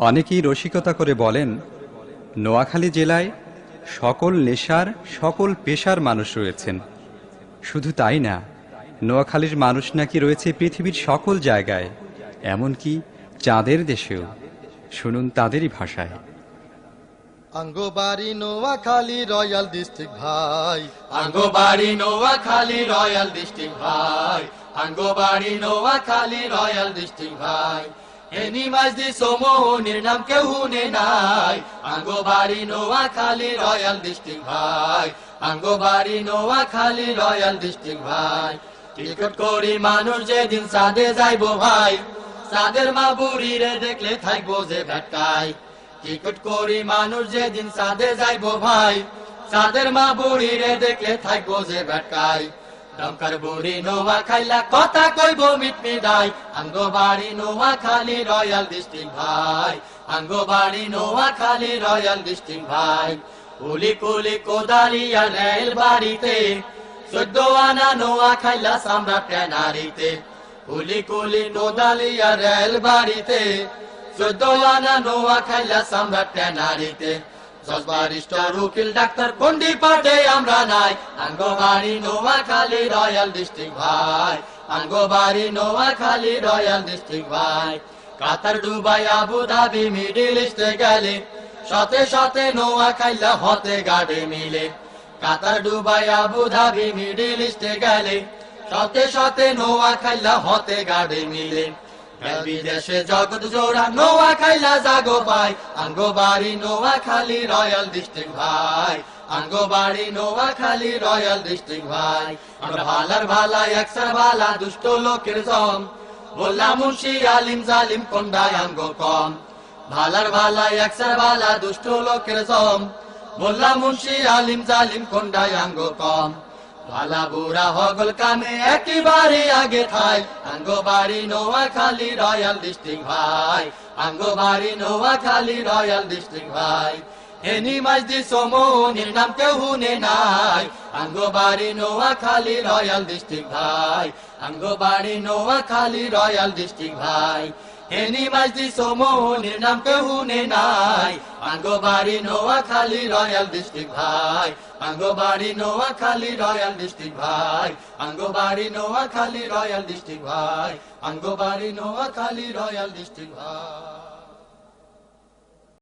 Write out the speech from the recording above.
অনেকেই রসিকতা করে বলেন, নোয়াখালী জেলায় সকল নেশার সকল পেশার মানুষ রয়েছেন। শুধু তাই না, নোয়াখালীর মানুষ নাকি রয়েছে পৃথিবীর সকল জায়গায়, এমনকি চাঁদের দেশেও। শুনুন তাদেরই ভাষায়। আঙ্গোবাড়ি নোয়াখালী রয়্যাল ডিস্ট্রিক্ট ভাই, আঙ্গোবাড়ি নোয়াখালী রয়্যাল ডিস্ট্রিক্ট ভাই, আঙ্গোবাড়ি নোয়াখালী রয়্যাল ডিস্ট্রিক্ট ভাই। এনি মাঝদি সমোহনের নাম কেউ নে নাই, আঙ্গোবাড়ি নোয়াখালী রয়্যাল ডিস্ট্রিক্ট ভাই, আঙ্গোবাড়ি নোয়াখালী রয়্যাল ডিস্ট্রিক্ট ভাই। টিকট করি মানুষ যেদিন সাদে যাইবো ভাই, সাদের মা বুড়িরে দেখলে থাকবো যে ভেটকায়। টিকট করি মানুষ যেদিন সাদে যাইবো ভাই, সাদের মা বুড়িরে দেখলে থাকবো যে ভেটকায়। দমকার বুড়ি নোয়াখাইলা কথা কইব মিটমিটাই, আঙ্গোবাড়ি নোয়াখালী রয়্যাল ডিস্ট্রিক্ট ভাই, আঙ্গোবাড়ি নোয়াখালী রয়্যাল ডিস্ট্রিক্ট ভাই। কুলি কুলি কোদালিয়া রেল বাড়িতে, 14 আনা নোয়াখাইলা সম্রাট ট্যানারিতে। কুলি কুলি কোদালিয়া রেল বাড়িতে, 14 আনা নোয়াখাইলা সম্রাট ট্যানারিতে। জজবারিস্টার উকিল ডাক্তার কোন্ডি পাটে আমরা নাই, আঙ্গোবাড়ি নোয়াখালী রয়্যাল ডিস্ট্রিক্ট ভাই, আঙ্গোবাড়ি নোয়াখালী রয়্যাল ডিস্ট্রিক্ট ভাই। Qatar Dubai Abu Dhabi middle ইস্টে গেলে, শতে শতে নোয়াখাইলা হতে গাড়ি মিলে। Qatar Dubai Abu Dhabi middle ইস্টে গেলে, শতে শতে নোয়াখাইলা হতে গাড়ি মিলে। বিদেশে জগৎ জোড়া নোয়াখাইলা জাগো পাই, আঙ্গোবাড়ি নোয়াখালী রয়্যাল ডিস্ট্রিক্ট ভাই, আঙ্গোবাড়ি নোয়াখালী রয়্যাল ডিস্ট্রিক্ট ভাই। আমরা ভালার ভালা একসার ভালা দুষ্ট লোকের জম, বললাম মুন্সি আলিম জালিম কোন্ডায় আঙ্গো কম। ভালার ভালা একসার ভালা দুষ্ট লোকের জম, বললাম মুন্সি আলিম জালিম কোন্ডায় আঙ্গো কম। ভালা বুড়া হগল কামে একেবারে আগে ঠাই, আঙ্গোবাড়ি নোয়াখালী রয়্যাল ডিস্ট্রিক্ট ভাই, আঙ্গোবাড়ি নোয়াখালী রয়্যাল ডিস্ট্রিক্ট ভাই। এনি মাঝদি সমোহনের নাম কেউ নে নাই, আঙ্গোবাড়ি নোয়াখালী রয়্যাল ডিস্ট্রিক্ট ভাই, আঙ্গোবাড়ি নোয়াখালী রয়্যাল ডিস্ট্রিক্ট ভাই। এনি মাঝদি সমোহনের নাম কেউ নে নাই, আঙ্গোবাড়ি নোয়াখালী রয়্যাল ডিস্ট্রিক্ট ভাই, আঙ্গোবাড়ি নোয়াখালী রয়্যাল ডিস্ট্রিক্ট ভাই, আঙ্গোবাড়ি নোয়াখালী রয়্যাল ডিস্ট্রিক্ট ভাই, আঙ্গোবাড়ি নোয়াখালী রয়্যাল ডিস্ট্রিক্ট ভাই।